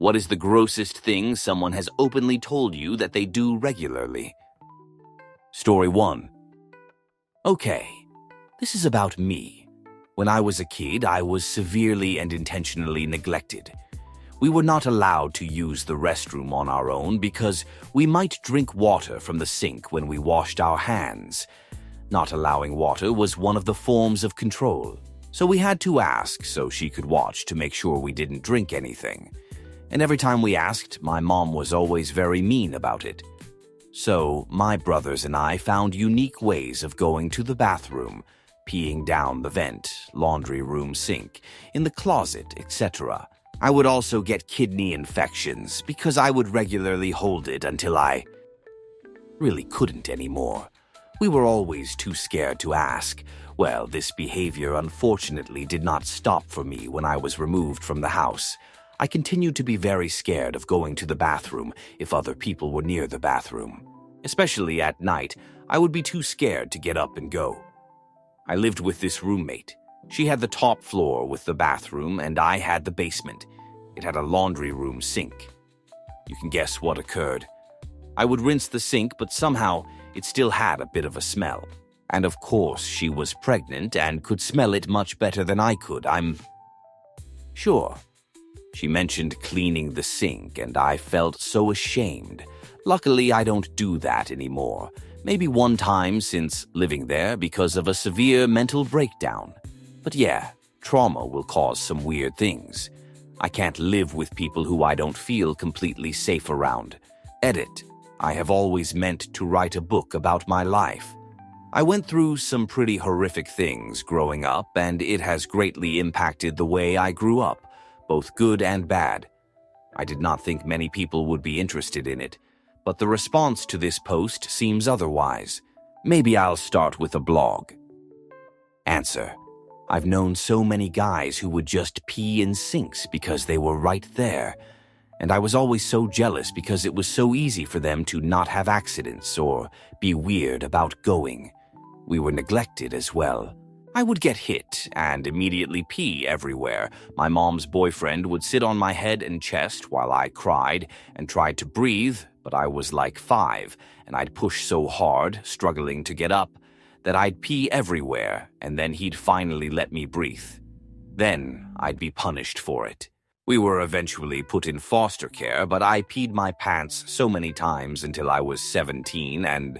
What is the grossest thing someone has openly told you that they do regularly? Story 1. Okay, this is about me. When I was a kid, I was severely and intentionally neglected. We were not allowed to use the restroom on our own because we might drink water from the sink when we washed our hands. Not allowing water was one of the forms of control, so we had to ask so she could watch to make sure we didn't drink anything. And every time we asked, my mom was always very mean about it. So my brothers and I found unique ways of going to the bathroom, peeing down the vent, laundry room sink, in the closet, etc. I would also get kidney infections because I would regularly hold it until I really couldn't anymore. We were always too scared to ask. Well, this behavior unfortunately did not stop for me when I was removed from the house. I continued to be very scared of going to the bathroom if other people were near the bathroom. Especially at night, I would be too scared to get up and go. I lived with this roommate. She had the top floor with the bathroom, and I had the basement. It had a laundry room sink. You can guess what occurred. I would rinse the sink, but somehow it still had a bit of a smell. And of course, she was pregnant and could smell it much better than I could, I'm sure. She mentioned cleaning the sink, and I felt so ashamed. Luckily, I don't do that anymore. Maybe one time since living there because of a severe mental breakdown. But yeah, trauma will cause some weird things. I can't live with people who I don't feel completely safe around. Edit. I have always meant to write a book about my life. I went through some pretty horrific things growing up, and it has greatly impacted the way I grew up, both good and bad. I did not think many people would be interested in it, but the response to this post seems otherwise. Maybe I'll start with a blog. Answer. I've known so many guys who would just pee in sinks because they were right there, and I was always so jealous because it was so easy for them to not have accidents or be weird about going. We were neglected as well. I would get hit and immediately pee everywhere. My mom's boyfriend would sit on my head and chest while I cried and tried to breathe, but I was like 5, and I'd push so hard, struggling to get up, that I'd pee everywhere, and then he'd finally let me breathe. Then I'd be punished for it. We were eventually put in foster care, but I peed my pants so many times until I was 17, and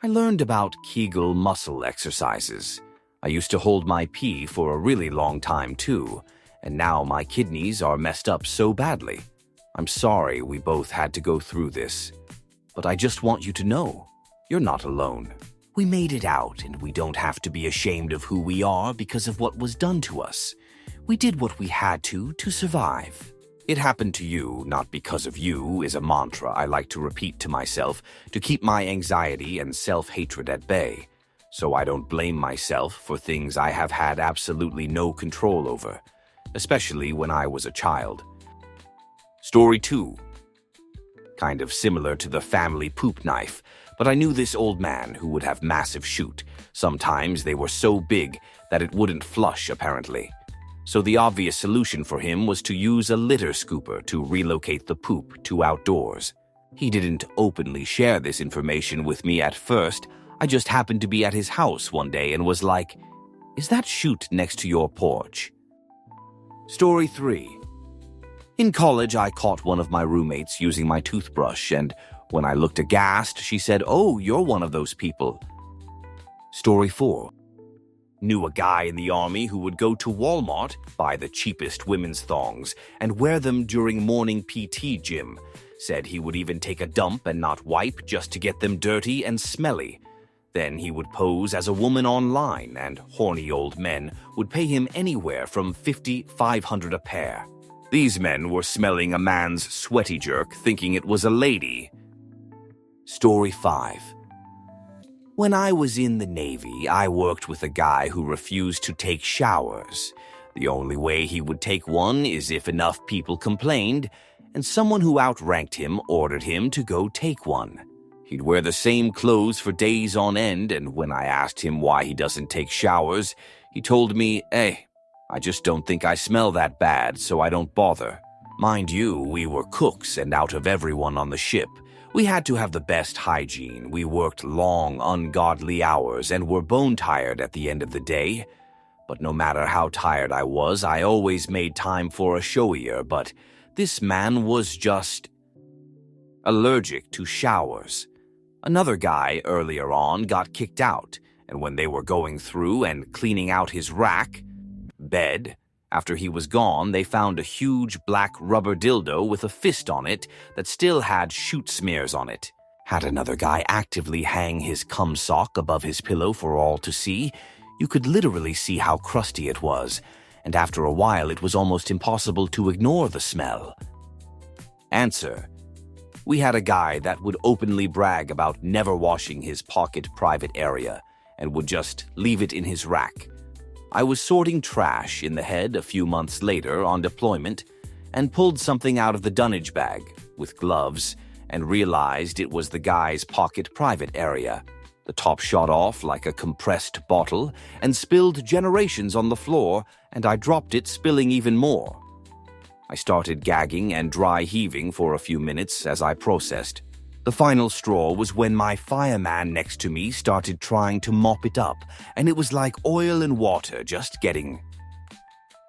I learned about Kegel muscle exercises. I used to hold my pee for a really long time too, and now my kidneys are messed up so badly. I'm sorry we both had to go through this, but I just want you to know, you're not alone. We made it out, and we don't have to be ashamed of who we are because of what was done to us. We did what we had to survive. It happened to you, not because of you, is a mantra I like to repeat to myself to keep my anxiety and self-hatred at bay, so I don't blame myself for things I have had absolutely no control over, especially when I was a child. Story 2. Kind of similar to the family poop knife, but I knew this old man who would have massive chute. Sometimes they were so big that it wouldn't flush, apparently. So the obvious solution for him was to use a litter scooper to relocate the poop to outdoors. He didn't openly share this information with me at first. I just happened to be at his house one day and was like, "Is that chute next to your porch?" Story 3. In college, I caught one of my roommates using my toothbrush, and when I looked aghast, she said, "Oh, you're one of those people." Story 4. Knew a guy in the army who would go to Walmart, buy the cheapest women's thongs, and wear them during morning PT gym. Said he would even take a dump and not wipe just to get them dirty and smelly. Then he would pose as a woman online, and horny old men would pay him anywhere from $500 a pair. These men were smelling a man's sweaty jerk, thinking it was a lady. Story 5. When I was in the Navy, I worked with a guy who refused to take showers. The only way he would take one is if enough people complained, and someone who outranked him ordered him to go take one. He'd wear the same clothes for days on end, and when I asked him why he doesn't take showers, he told me, "Hey, I just don't think I smell that bad, so I don't bother." Mind you, we were cooks, and out of everyone on the ship, we had to have the best hygiene. We worked long, ungodly hours and were bone-tired at the end of the day. But no matter how tired I was, I always made time for a showier. But this man was just allergic to showers. Another guy earlier on got kicked out, and when they were going through and cleaning out his bed, after he was gone, they found a huge black rubber dildo with a fist on it that still had shoot smears on it. Had another guy actively hang his cum sock above his pillow for all to see, you could literally see how crusty it was, and after a while it was almost impossible to ignore the smell. Answer: we had a guy that would openly brag about never washing his pocket private area and would just leave it in his rack. I was sorting trash in the head a few months later on deployment and pulled something out of the dunnage bag with gloves and realized it was the guy's pocket private area. The top shot off like a compressed bottle and spilled generations on the floor, and I dropped it, spilling even more. I started gagging and dry heaving for a few minutes as I processed. The final straw was when my fireman next to me started trying to mop it up, and it was like oil and water just getting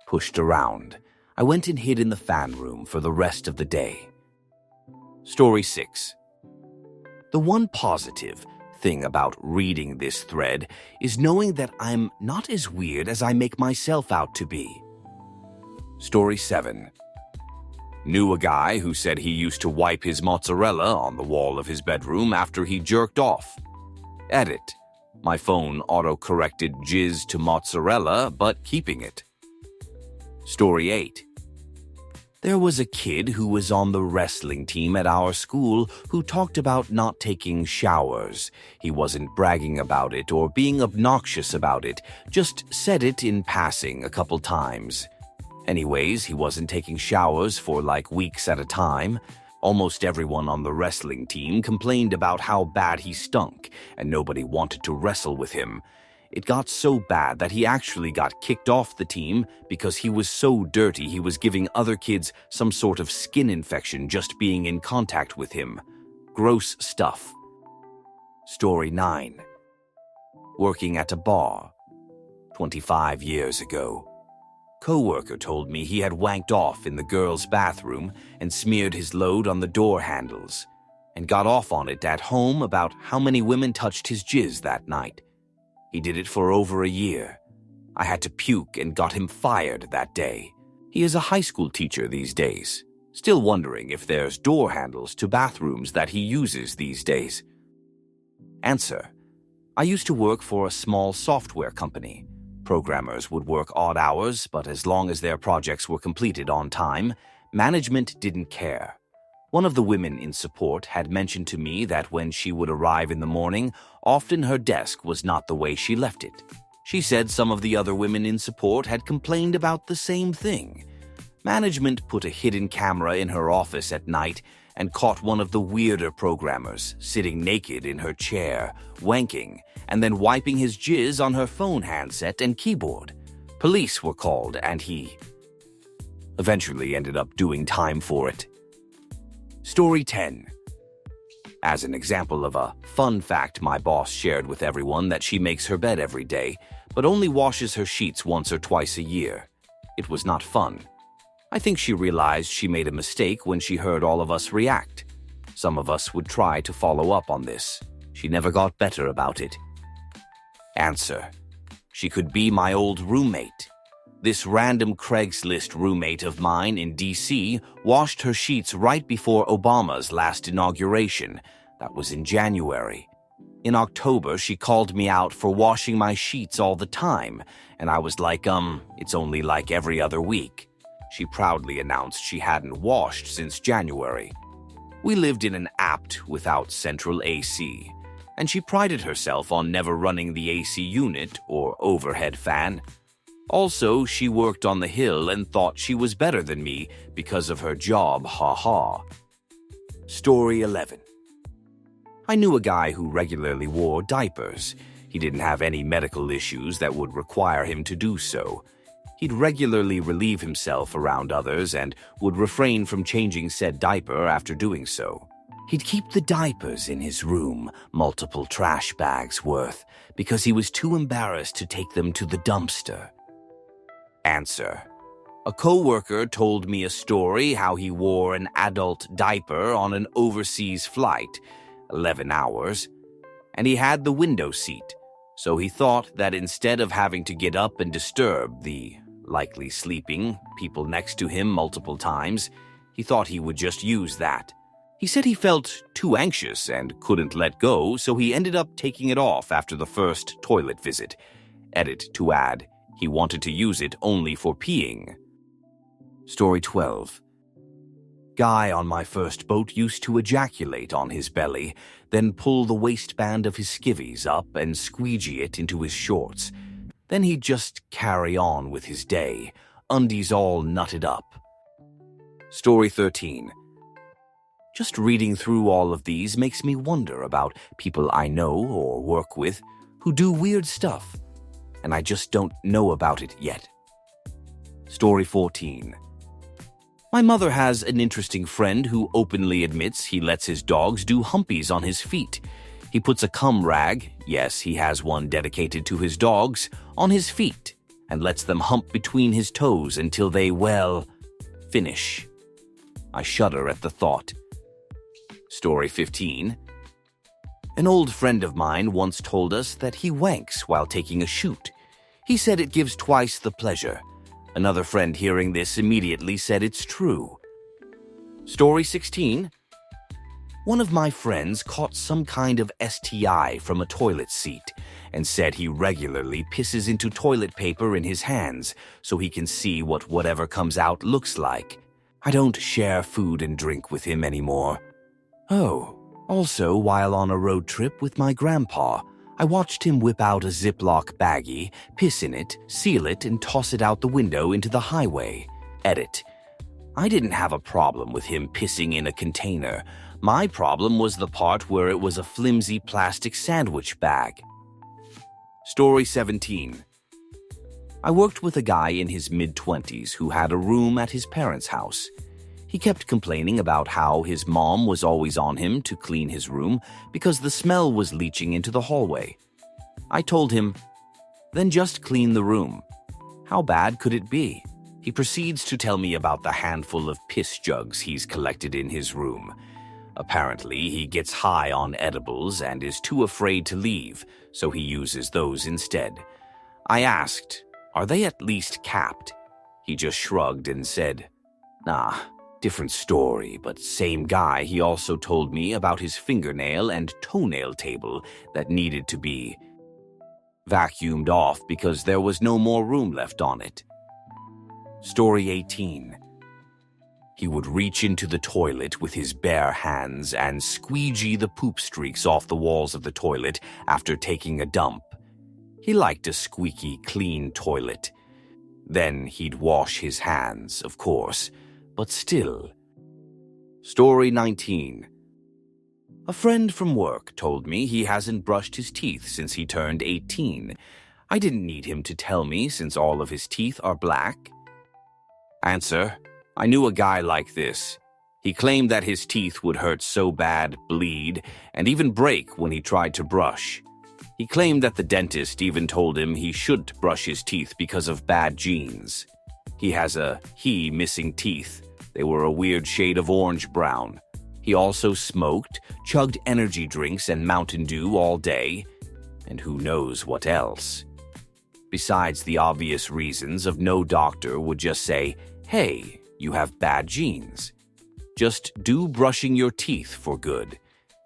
pushed around. I went and hid in the fan room for the rest of the day. Story 6. The one positive thing about reading this thread is knowing that I'm not as weird as I make myself out to be. Story 7. Knew a guy who said he used to wipe his mozzarella on the wall of his bedroom after he jerked off. Edit. My phone auto-corrected jizz to mozzarella, but keeping it. Story 8. There was a kid who was on the wrestling team at our school who talked about not taking showers. He wasn't bragging about it or being obnoxious about it, just said it in passing a couple times. Anyways, he wasn't taking showers for like weeks at a time. Almost everyone on the wrestling team complained about how bad he stunk, and nobody wanted to wrestle with him. It got so bad that he actually got kicked off the team because he was so dirty he was giving other kids some sort of skin infection just being in contact with him. Gross stuff. Story 9. Working at a bar. 25 years ago. Coworker told me he had wanked off in the girls' bathroom and smeared his load on the door handles, and got off on it at home about how many women touched his jizz that night. He did it for over a year. I had to puke and got him fired that day. He is a high school teacher these days, still wondering if there's door handles to bathrooms that he uses these days. Answer: I used to work for a small software company. Programmers would work odd hours, but as long as their projects were completed on time, management didn't care. One of the women in support had mentioned to me that when she would arrive in the morning, often her desk was not the way she left it. She said some of the other women in support had complained about the same thing. Management put a hidden camera in her office at night and caught one of the weirder programmers sitting naked in her chair, wanking, and then wiping his jizz on her phone handset and keyboard. Police were called, and he eventually ended up doing time for it. Story 10. As an example of a fun fact my boss shared with everyone, that she makes her bed every day, but only washes her sheets once or twice a year. It was not fun. I think she realized she made a mistake when she heard all of us react. Some of us would try to follow up on this. She never got better about it. Answer: she could be my old roommate. This random Craigslist roommate of mine in D.C. washed her sheets right before Obama's last inauguration. That was in January. In October, she called me out for washing my sheets all the time, and I was like, it's only like every other week. She proudly announced she hadn't washed since January. We lived in an apt without central AC, and she prided herself on never running the AC unit or overhead fan. Also, she worked on the hill and thought she was better than me because of her job, ha. Story 11. I knew a guy who regularly wore diapers. He didn't have any medical issues that would require him to do so. He'd regularly relieve himself around others and would refrain from changing said diaper after doing so. He'd keep the diapers in his room, multiple trash bags worth, because he was too embarrassed to take them to the dumpster. Answer: a coworker told me a story how he wore an adult diaper on an overseas flight, 11 hours, and he had the window seat, so he thought that instead of having to get up and disturb the likely sleeping people next to him multiple times, he thought he would just use that. He said he felt too anxious and couldn't let go, so he ended up taking it off after the first toilet visit. Edit to add, he wanted to use it only for peeing. Story 12. Guy on my first boat used to ejaculate on his belly, then pull the waistband of his skivvies up and squeegee it into his shorts. Then he'd just carry on with his day, undies all nutted up. Story 13. Just reading through all of these makes me wonder about people I know or work with who do weird stuff, and I just don't know about it yet. Story 14. My mother has an interesting friend who openly admits he lets his dogs do humpies on his feet. He puts a cum rag, yes, he has one dedicated to his dogs, on his feet and lets them hump between his toes until they, well, finish. I shudder at the thought. Story 15. An old friend of mine once told us that he wanks while taking a shoot. He said it gives twice the pleasure. Another friend hearing this immediately said it's true. Story 16. One of my friends caught some kind of STI from a toilet seat and said he regularly pisses into toilet paper in his hands so he can see what whatever comes out looks like. I don't share food and drink with him anymore. Oh, also while on a road trip with my grandpa, I watched him whip out a Ziploc baggie, piss in it, seal it, and toss it out the window into the highway. Edit. I didn't have a problem with him pissing in a container. My problem was the part where it was a flimsy plastic sandwich bag. Story 17. I worked with a guy in his mid-20s who had a room at his parents' house. He kept complaining about how his mom was always on him to clean his room because the smell was leaching into the hallway. I told him, then just clean the room. How bad could it be? He proceeds to tell me about the handful of piss jugs he's collected in his room. Apparently, he gets high on edibles and is too afraid to leave, so he uses those instead. I asked, are they at least capped? He just shrugged and said, nah. Different story, but same guy. He also told me about his fingernail and toenail table that needed to be vacuumed off because there was no more room left on it. Story 18. He would reach into the toilet with his bare hands and squeegee the poop streaks off the walls of the toilet after taking a dump. He liked a squeaky, clean toilet. Then he'd wash his hands, of course. But still. Story 19. A friend from work told me he hasn't brushed his teeth since he turned 18. I didn't need him to tell me since all of his teeth are black. Answer. I knew a guy like this. He claimed that his teeth would hurt so bad, bleed, and even break when he tried to brush. He claimed that the dentist even told him he shouldn't brush his teeth because of bad genes. He has missing teeth. They were a weird shade of orange-brown. He also smoked, chugged energy drinks and Mountain Dew all day, and who knows what else. Besides the obvious reasons of no doctor would just say, hey, you have bad genes. Just do brushing your teeth for good.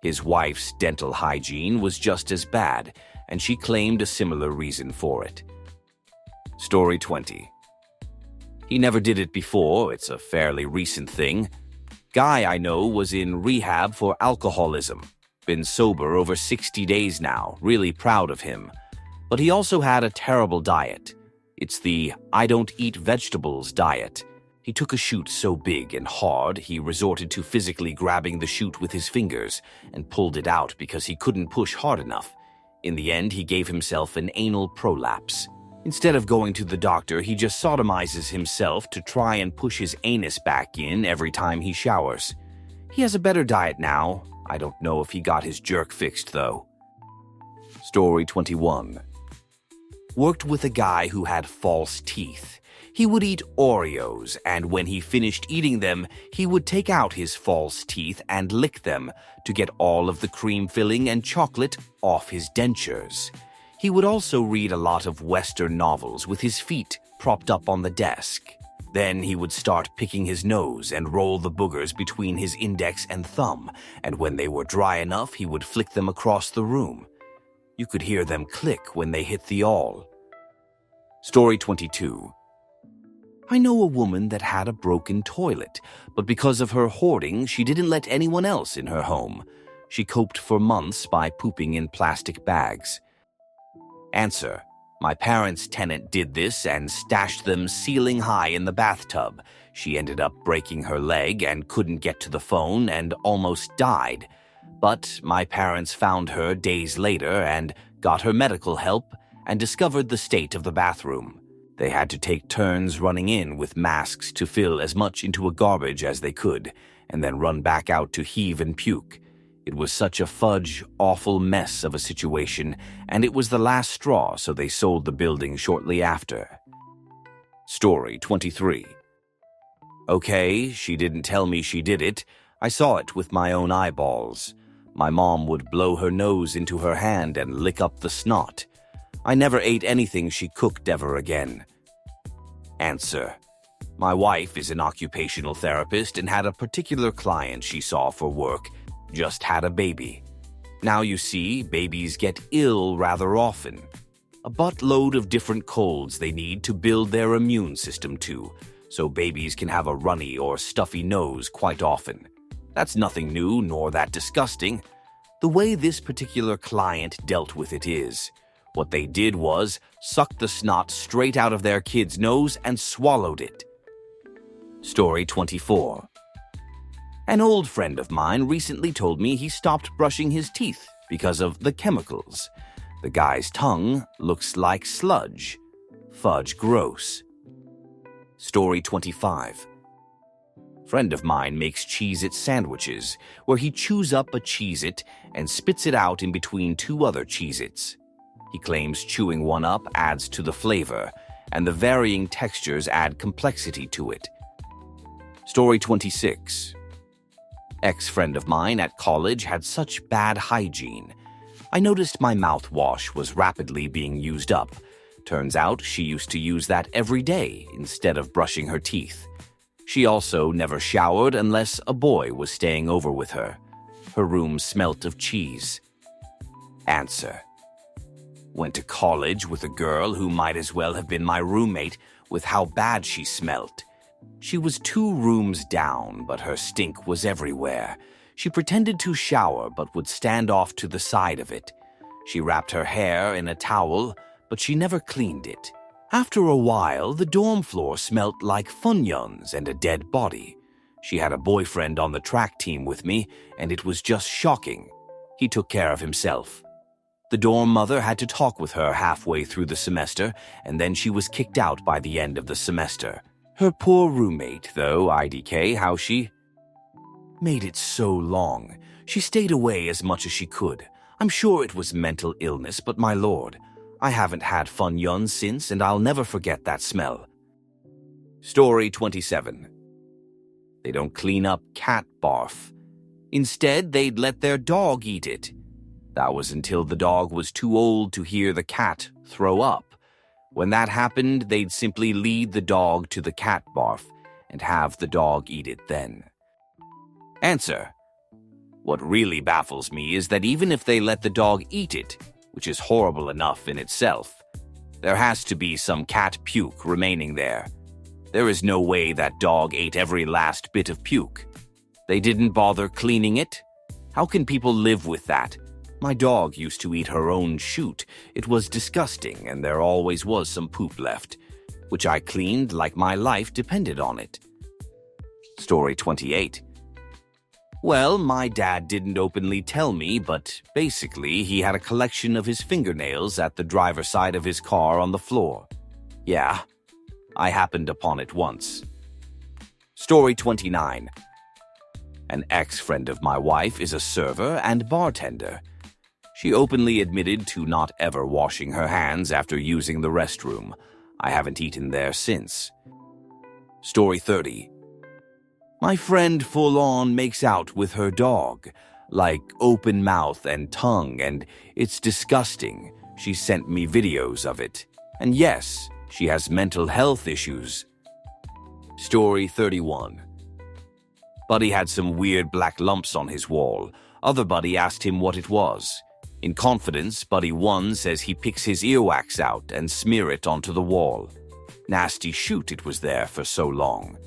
His wife's dental hygiene was just as bad, and she claimed a similar reason for it. Story 20. He never did it before, it's a fairly recent thing. Guy I know was in rehab for alcoholism. Been sober over 60 days now, really proud of him. But he also had a terrible diet. It's the I don't eat vegetables diet. He took a shoot so big and hard, he resorted to physically grabbing the chute with his fingers and pulled it out because he couldn't push hard enough. In the end, he gave himself an anal prolapse. Instead of going to the doctor, he just sodomizes himself to try and push his anus back in every time he showers. He has a better diet now. I don't know if he got his jerk fixed, though. Story 21. Worked with a guy who had false teeth. He would eat Oreos, and when he finished eating them, he would take out his false teeth and lick them to get all of the cream filling and chocolate off his dentures. He would also read a lot of Western novels with his feet propped up on the desk. Then he would start picking his nose and roll the boogers between his index and thumb, and when they were dry enough, he would flick them across the room. You could hear them click when they hit the awl. Story 22. I know a woman that had a broken toilet, but because of her hoarding, she didn't let anyone else in her home. She coped for months by pooping in plastic bags. Answer. My parents' tenant did this and stashed them ceiling high in the bathtub. She ended up breaking her leg and couldn't get to the phone and almost died. But my parents found her days later and got her medical help and discovered the state of the bathroom. They had to take turns running in with masks to fill as much into a garbage as they could, and then run back out to heave and puke. It was such a fudge, awful mess of a situation, and it was the last straw, so they sold the building shortly after. Story 23. Okay, she didn't tell me she did it. I saw it with my own eyeballs. My mom would blow her nose into her hand and lick up the snot. I never ate anything she cooked ever again. Answer. My wife is an occupational therapist and had a particular client she saw for work. Just had a baby. Now you see, babies get ill rather often. A buttload of different colds they need to build their immune system to, so babies can have a runny or stuffy nose quite often. That's nothing new nor that disgusting. The way this particular client dealt with it is, what they did was suck the snot straight out of their kid's nose and swallowed it. Story 24. An old friend of mine recently told me he stopped brushing his teeth because of the chemicals. The guy's tongue looks like sludge. Fudge gross. Story 25. Friend of mine makes Cheez-It sandwiches, where he chews up a Cheez-It and spits it out in between two other Cheez-Its. He claims chewing one up adds to the flavor, and the varying textures add complexity to it. Story 26. Ex-friend of mine at college had such bad hygiene. I noticed my mouthwash was rapidly being used up. Turns out she used to use that every day instead of brushing her teeth. She also never showered unless a boy was staying over with her. Her room smelt of cheese. Answer. Went to college with a girl who might as well have been my roommate with how bad she smelt. She was 2 rooms down, but her stink was everywhere. She pretended to shower, but would stand off to the side of it. She wrapped her hair in a towel, but she never cleaned it. After a while, the dorm floor smelt like Funyuns and a dead body. She had a boyfriend on the track team with me, and it was just shocking. He took care of himself. The dorm mother had to talk with her halfway through the semester, and then she was kicked out by the end of the semester. Her poor roommate, though, IDK, how she made it so long. She stayed away as much as she could. I'm sure it was mental illness, but my lord, I haven't had Funyuns since, and I'll never forget that smell. Story 27. They don't clean up cat barf. Instead, they'd let their dog eat it. That was until the dog was too old to hear the cat throw up. When that happened, they'd simply lead the dog to the cat barf and have the dog eat it then. Answer. What really baffles me is that even if they let the dog eat it, which is horrible enough in itself, there has to be some cat puke remaining there. There is no way that dog ate every last bit of puke. They didn't bother cleaning it? How can people live with that? My dog used to eat her own shoot. It was disgusting, and there always was some poop left, which I cleaned like my life depended on it. Story 28. Well, my dad didn't openly tell me, but basically he had a collection of his fingernails at the driver's side of his car on the floor. Yeah, I happened upon it once. Story 29. An ex-friend of my wife is a server and bartender. She openly admitted to not ever washing her hands after using the restroom. I haven't eaten there since. Story 30. My friend full-on makes out with her dog, like open mouth and tongue, and it's disgusting. She sent me videos of it. And yes, she has mental health issues. Story 31. Buddy had some weird black lumps on his wall. Other buddy asked him what it was. In confidence, Buddy 1 says he picks his earwax out and smear it onto the wall. Nasty shoot it was there for so long.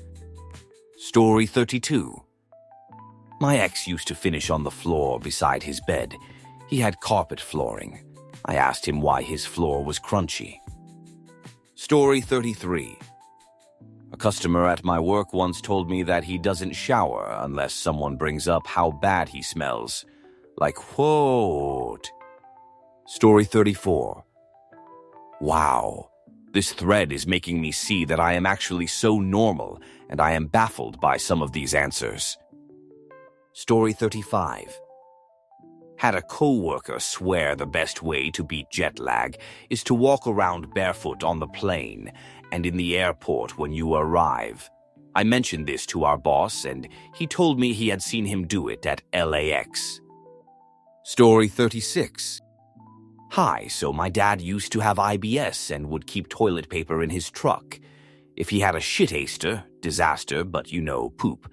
Story 32. My ex used to finish on the floor beside his bed. He had carpet flooring. I asked him why his floor was crunchy. Story 33. A customer at my work once told me that he doesn't shower unless someone brings up how bad he smells. Like, what? Story 34. Wow, this thread is making me see that I am actually so normal, and I am baffled by some of these answers. Story 35. Had a co-worker swear the best way to beat jet lag is to walk around barefoot on the plane and in the airport when you arrive. I mentioned this to our boss, and he told me he had seen him do it at LAX. Story 36. Hi, so my dad used to have IBS and would keep toilet paper in his truck. If he had a shit-aster, disaster, but you know, poop,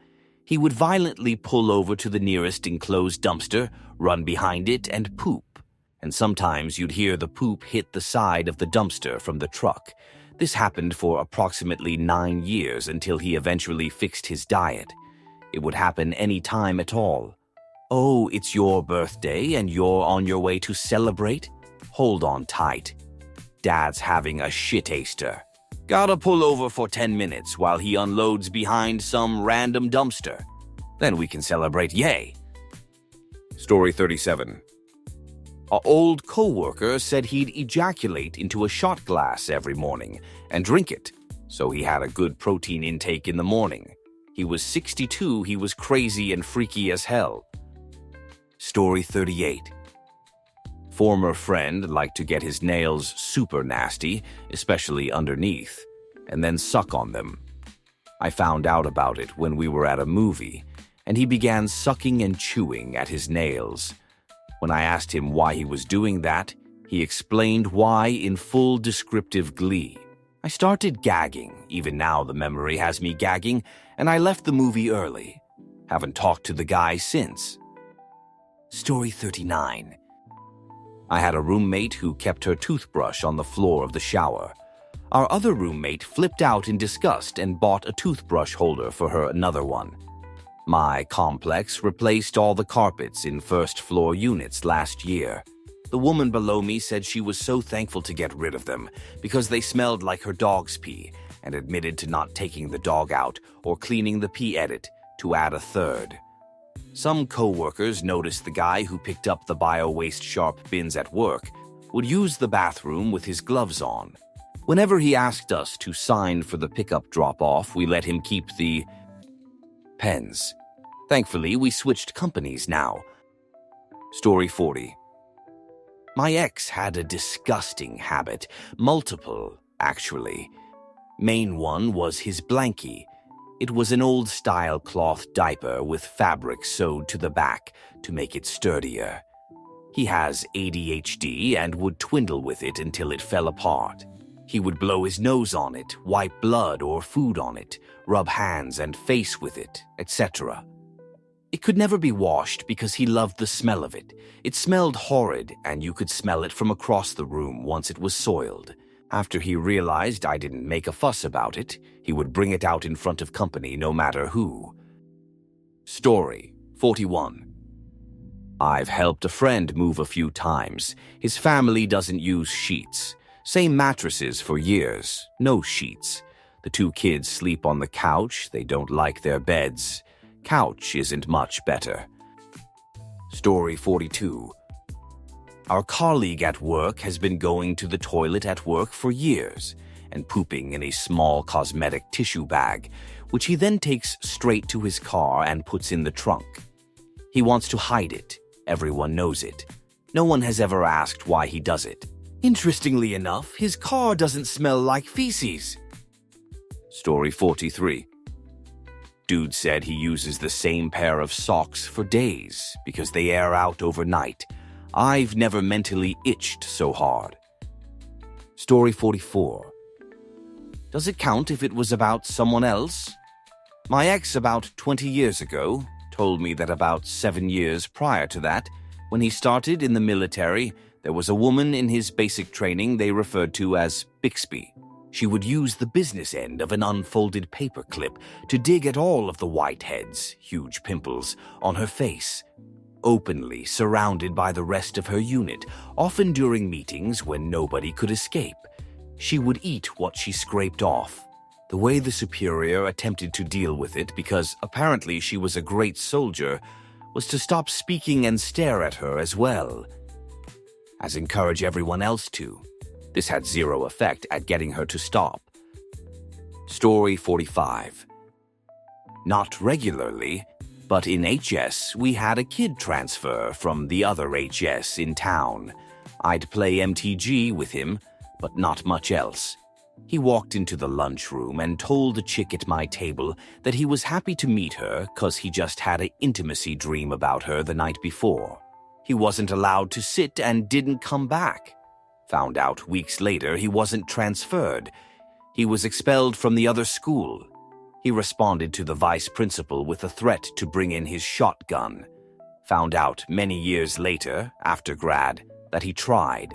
he would violently pull over to the nearest enclosed dumpster, run behind it, and poop. And sometimes you'd hear the poop hit the side of the dumpster from the truck. This happened for approximately 9 years until he eventually fixed his diet. It would happen any time at all. Oh, it's your birthday and you're on your way to celebrate? Hold on tight. Dad's having a shit-aster. Gotta pull over for 10 minutes while he unloads behind some random dumpster. Then we can celebrate, yay! Story 37. An old co-worker said he'd ejaculate into a shot glass every morning and drink it, so he had a good protein intake in the morning. He was 62, he was crazy and freaky as hell. Story 38. Former friend liked to get his nails super nasty, especially underneath, and then suck on them. I found out about it when we were at a movie, and he began sucking and chewing at his nails. When I asked him why he was doing that, he explained why in full descriptive glee. I started gagging. Even now the memory has me gagging, and I left the movie early. Haven't talked to the guy since. Story 39. I had a roommate who kept her toothbrush on the floor of the shower. Our other roommate flipped out in disgust and bought a toothbrush holder for her another one. My complex replaced all the carpets in first-floor units last year. The woman below me said she was so thankful to get rid of them because they smelled like her dog's pee, and admitted to not taking the dog out or cleaning the pee edit to add a third. Some co-workers noticed the guy who picked up the bio-waste sharp bins at work would use the bathroom with his gloves on. Whenever he asked us to sign for the pickup drop-off, we let him keep the pens. Thankfully, we switched companies now. Story 40. My ex had a disgusting habit, multiple, actually. Main one was his blankie. It was an old-style cloth diaper with fabric sewed to the back to make it sturdier. He has ADHD and would twindle with it until it fell apart. He would blow his nose on it, wipe blood or food on it, rub hands and face with it, etc. It could never be washed because he loved the smell of it. It smelled horrid, and you could smell it from across the room once it was soiled. After he realized I didn't make a fuss about it, he would bring it out in front of company no matter who. Story 41. I've helped a friend move a few times. His family doesn't use sheets. Same mattresses for years, no sheets. The two kids sleep on the couch, they don't like their beds. Couch isn't much better. Story 42. Our colleague at work has been going to the toilet at work for years and pooping in a small cosmetic tissue bag, which he then takes straight to his car and puts in the trunk. He wants to hide it. Everyone knows it. No one has ever asked why he does it. Interestingly enough, his car doesn't smell like feces. Story 43. Dude said he uses the same pair of socks for days because they air out overnight. I've never mentally itched so hard. Story 44. Does it count if it was about someone else? My ex about 20 years ago told me that about 7 years prior to that, when he started in the military, there was a woman in his basic training they referred to as Bixby. She would use the business end of an unfolded paper clip to dig at all of the whiteheads, huge pimples, on her face, openly surrounded by the rest of her unit, often during meetings when nobody could escape. She would eat what she scraped off. The way the superior attempted to deal with it, because apparently she was a great soldier, was to stop speaking and stare at her as well, as encourage everyone else to. This had zero effect at getting her to stop. Story 45. Not regularly, but in HS, we had a kid transfer from the other HS in town. I'd play MTG with him, but not much else. He walked into the lunchroom and told the chick at my table that he was happy to meet her because he just had an intimacy dream about her the night before. He wasn't allowed to sit and didn't come back. Found out weeks later he wasn't transferred. He was expelled from the other school. He responded to the vice principal with a threat to bring in his shotgun. Found out many years later, after grad, that he tried